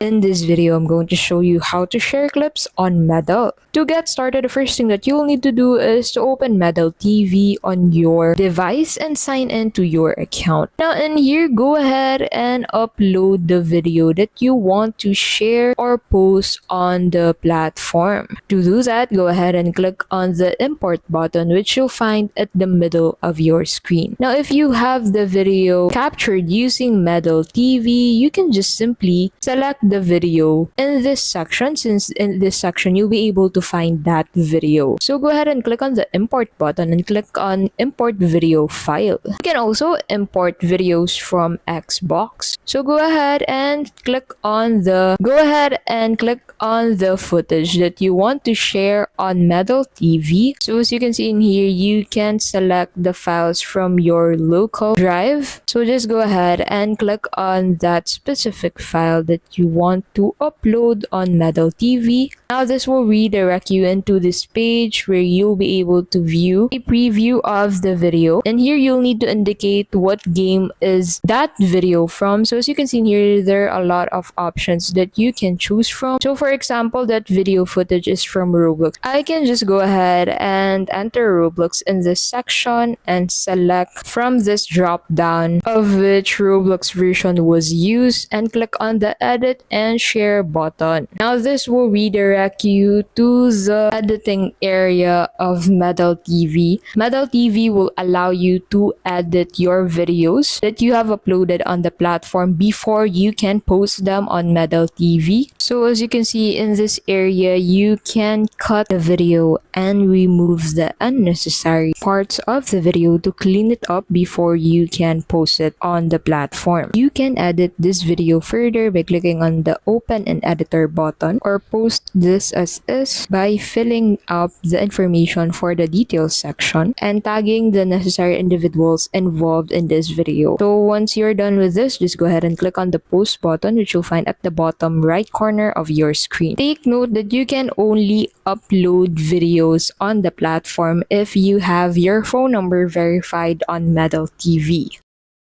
In this video, I'm going to show you how to share clips on Medal. To get started, the first thing that you'll need to do is to open Medal TV on your device and sign in to your account. Now in here, go ahead and upload the video that you want to share or post on the platform. To do that, go ahead and click on the import button, which you'll find at the middle of your screen. Now if you have the video captured using Medal TV, you can just simply select the video in this section, since in this section you'll be able to find that video. So go ahead and click on the import button and click on import video file. You can also import videos from Xbox. So go ahead and click on the footage that you want to share on Medal TV. So as you can see in here, you can select the files from your local drive. So just go ahead and click on that specific file that you want to upload on Medal TV. Now this will redirect you into this page where you'll be able to view a preview of the video. And here you'll need to indicate what game is that video from. So as you can see here, there are a lot of options that you can choose from. So for example, that video footage is from Roblox. I can just go ahead and enter Roblox in this section and select from this drop down of which Roblox version was used and click on the edit and share button. Now this will redirect you to the editing area of Medal TV. Medal TV will allow you to edit your videos that you have uploaded on the platform before you can post them on Medal TV. So as you can see in this area, you can cut the video and remove the unnecessary parts of the video to clean it up before you can post it on the platform. You can edit this video further by clicking on the open an editor button, or post this as is by filling up the information for the details section and tagging the necessary individuals involved in this video. So once you're done with this, just go ahead and click on the post button, which you'll find at the bottom right corner of your screen. Take note that you can only upload videos on the platform if you have your phone number verified on Medal TV.